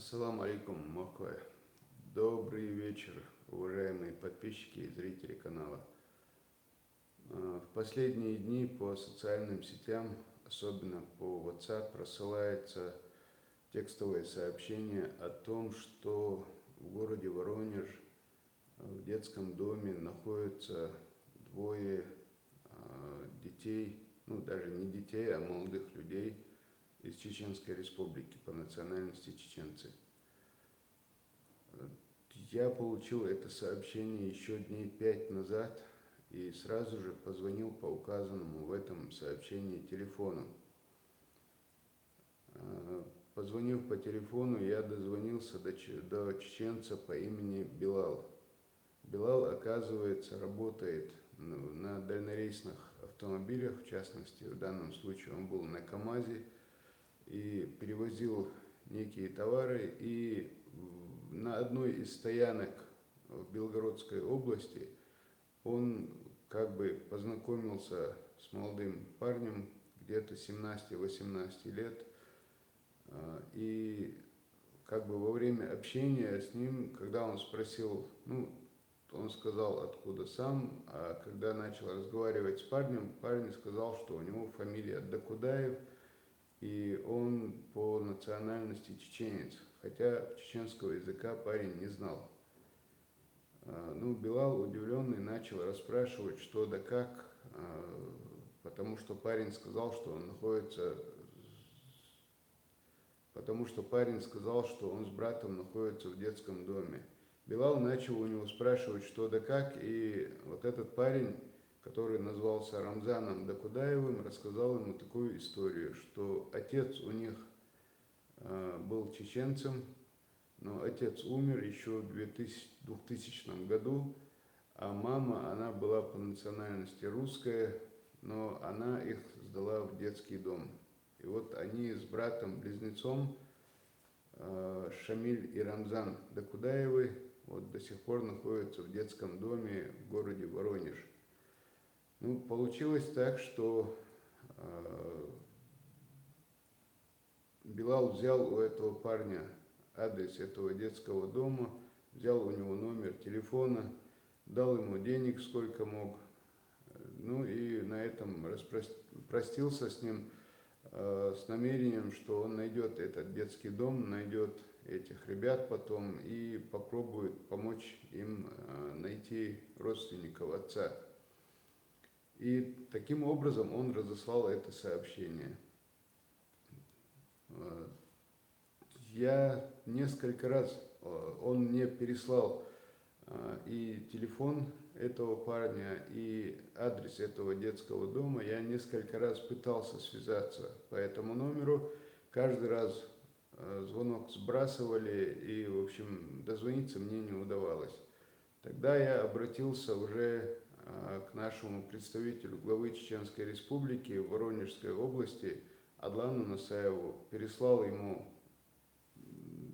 Ассаламу алейкум, Мохвай. Добрый вечер, уважаемые подписчики и зрители канала. В последние дни по социальным сетям, особенно по WhatsApp, просылается текстовое сообщение о том, что в городе Воронеж в детском доме находятся двое детей, ну даже не детей, а молодых людей из Чеченской Республики, по национальности чеченцы. Я получил это сообщение еще дней 5 назад и сразу же позвонил по указанному в этом сообщении телефону. Позвонив по телефону, я дозвонился до чеченца по имени Билал. Билал, оказывается, работает на дальнорейсных автомобилях, в частности, в данном случае он был на КАМАЗе и перевозил некие товары, и на одной из стоянок в Белгородской области он как бы познакомился с молодым парнем, где-то 17-18 лет, и как бы во время общения с ним, когда он спросил, он сказал, откуда сам, а когда начал разговаривать с парнем, парень сказал, что у него фамилия Докудаев, и он по национальности чеченец, хотя чеченского языка парень не знал. Билал, удивленный, начал расспрашивать, что да как, потому что парень сказал, что он с братом находится в детском доме. Билал начал у него спрашивать, что да как, и вот этот парень, который назвался Рамзаном Докудаевым, рассказал ему такую историю, что отец у них был чеченцем, но отец умер еще в 2000 году, а мама, она была по национальности русская, но она их сдала в детский дом. И вот они с братом-близнецом Шамиль и Рамзан Докудаевы вот до сих пор находятся в детском доме в городе Воронеж. Получилось так, что Билал взял у этого парня адрес этого детского дома, взял у него номер телефона, дал ему денег сколько мог, и на этом простился с ним с намерением, что он найдет этот детский дом, найдет этих ребят потом и попробует помочь им найти родственников отца. И таким образом он разослал это сообщение. Я несколько раз, он мне переслал и телефон этого парня, и адрес этого детского дома. Я несколько раз пытался связаться по этому номеру. Каждый раз звонок сбрасывали, и, в общем, дозвониться мне не удавалось. Тогда я обратился уже к нашему представителю главы Чеченской Республики в Воронежской области Адлану Насаеву, переслал ему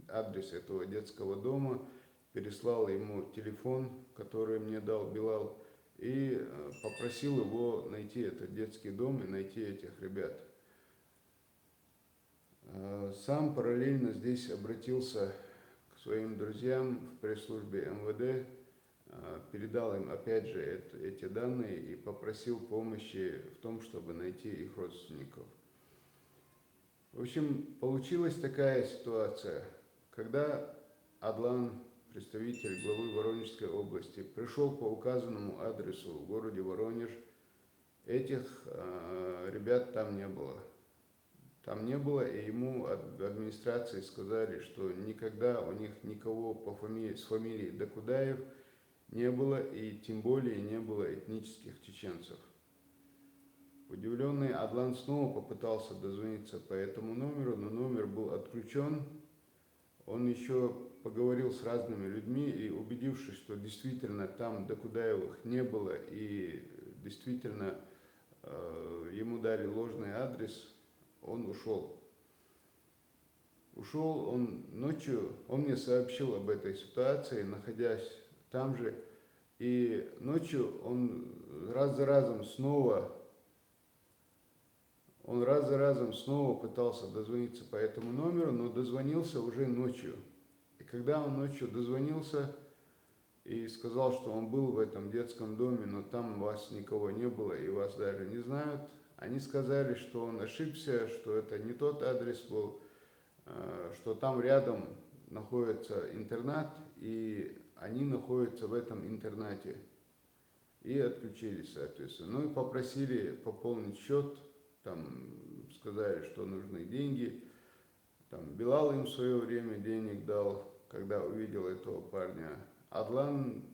адрес этого детского дома, переслал ему телефон, который мне дал Билал, и попросил его найти этот детский дом и найти этих ребят. Сам параллельно здесь обратился к своим друзьям в пресс-службе МВД, передал им опять же эти данные и попросил помощи в том, чтобы найти их родственников. В общем, получилась такая ситуация, когда Адлан, представитель главы Воронежской области, пришел по указанному адресу в городе Воронеж, этих ребят там не было. Там не было, и ему от администрации сказали, что никогда у них никого с фамилией Докудаев не было, и тем более не было этнических чеченцев. Удивленный Адлан снова попытался дозвониться по этому номеру, но номер был отключен. Он еще поговорил с разными людьми и, убедившись, что действительно там Докудаевых не было и действительно ему дали ложный адрес, он ушел. Ушел он ночью, он мне сообщил об этой ситуации, находясь там же, и ночью он раз за разом снова Он раз за разом снова пытался дозвониться по этому номеру, но дозвонился уже ночью. И когда он ночью дозвонился и сказал, что он был в этом детском доме, но там вас никого не было и вас даже не знают, они сказали, что он ошибся, что это не тот адрес был, что там рядом находится интернат, и они находятся в этом интернате. И отключились, соответственно. Ну и попросили пополнить счет, там сказали, что нужны деньги. Там Билал им в свое время денег дал, когда увидел этого парня. Адлан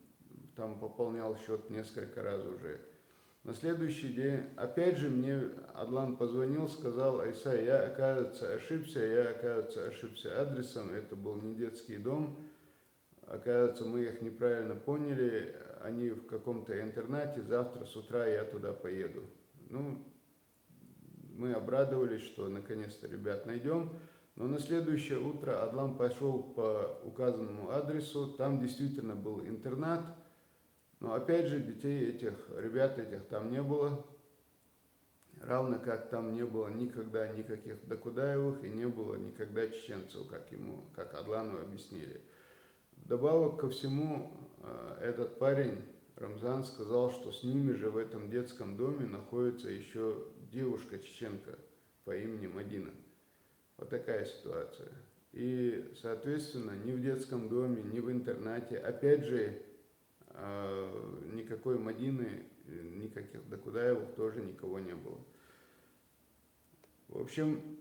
там пополнял счет несколько раз уже. На следующий день, опять же, мне Адлан позвонил, сказал: Айса, я, оказывается, ошибся адресом, это был не детский дом, оказывается, мы их неправильно поняли, они в каком-то интернате, завтра с утра я туда поеду. Ну, мы обрадовались, что наконец-то ребят найдем, но на следующее утро Адлан пошел по указанному адресу, там действительно был интернат, но опять же детей этих, ребят этих там не было, равно как там не было никогда никаких Докудаевых и не было никогда чеченцев, как Адлану объяснили. Вдобавок ко всему, этот парень, Рамзан, сказал, что с ними же в этом детском доме находится еще девушка-чеченка по имени Мадина. Вот такая ситуация. И, соответственно, ни в детском доме, ни в интернате, опять же, никакой Мадины, никаких Докудаевых тоже никого не было. В общем,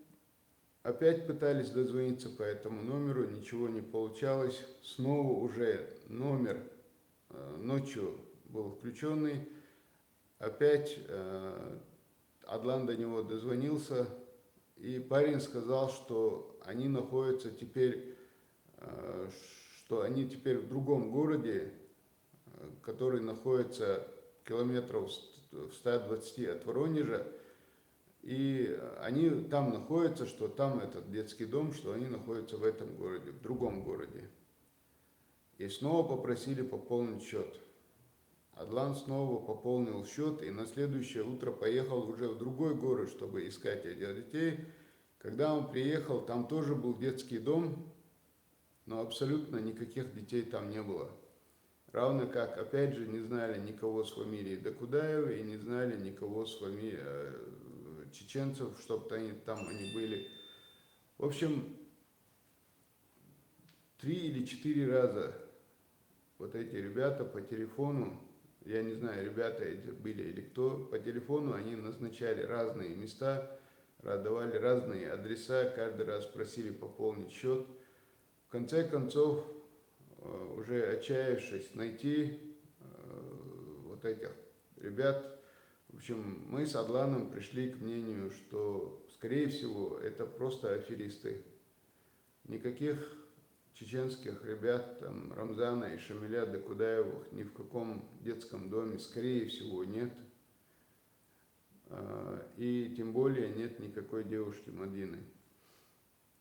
опять пытались дозвониться по этому номеру, ничего не получалось. Снова уже номер ночью был включенный. Опять Адлан до него дозвонился, и парень сказал, что они находятся теперь, в другом городе, который находится километров в 120 от Воронежа. И они там находятся, что там этот детский дом, что они находятся в этом городе, в другом городе. И снова попросили пополнить счет. Адлан снова пополнил счет и на следующее утро поехал уже в другой город, чтобы искать этих детей. Когда он приехал, там тоже был детский дом, но абсолютно никаких детей там не было. Равно как, опять же, не знали никого с фамилией Докудаева и не знали никого с фамилией чеченцев, чтобы они были. В общем, 3 или 4 раза вот эти ребята по телефону, я не знаю, ребята эти были или кто, по телефону они назначали разные места, давали разные адреса, каждый раз просили пополнить счет. В конце концов, уже отчаявшись найти вот этих ребят, в общем, мы с Адланом пришли к мнению, что, скорее всего, это просто аферисты. Никаких чеченских ребят, там, Рамзана и Шамиля Докудаевых ни в каком детском доме, скорее всего, нет. И тем более нет никакой девушки Мадины.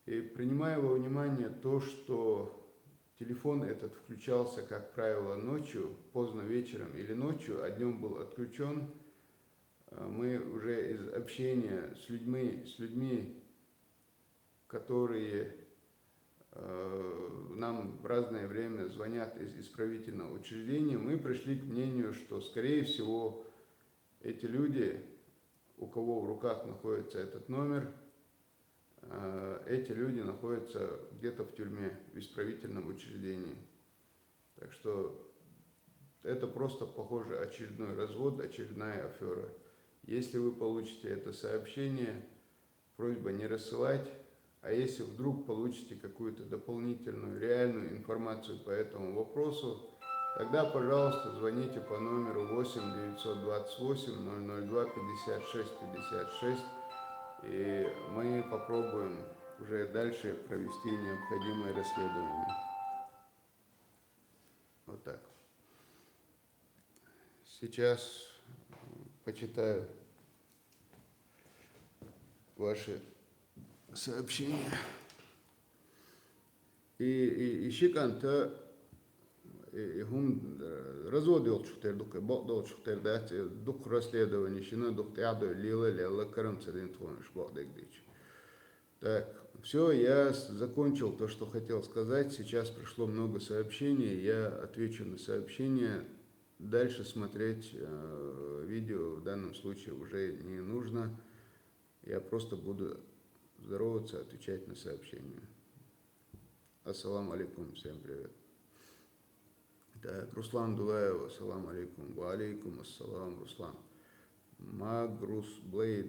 И принимая во внимание то, что телефон этот включался, как правило, ночью, поздно вечером или ночью, а днем был отключен, мы уже из общения с людьми, которые нам в разное время звонят из исправительного учреждения, мы пришли к мнению, что, скорее всего, эти люди, у кого в руках находится этот номер, эти люди находятся где-то в тюрьме, в исправительном учреждении. Так что это просто, похоже, очередной развод, очередная афера. Если вы получите это сообщение, просьба не рассылать, а если вдруг получите какую-то дополнительную реальную информацию по этому вопросу, тогда, пожалуйста, звоните по номеру 8 928 002 56 56, и мы попробуем уже дальше провести необходимое расследование. Вот так. Сейчас почитаю ваши сообщения. И Шиканта, и гум развод олчуктер, дук бок олчуктер, да, дук расследование, щина дук тяду лила карам царин твоныш бок дэгдич. Так, все, я закончил то, что хотел сказать. Сейчас пришло много сообщений, я отвечу на сообщения. Дальше смотреть видео в данном случае уже не нужно. Я просто буду здороваться, отвечать на сообщения. Ассаламу алейкум, всем привет. Так, Руслан Дулаев, ассаламу алейкум. Ва алейкум ассалам, Руслан. Магрус Блейд.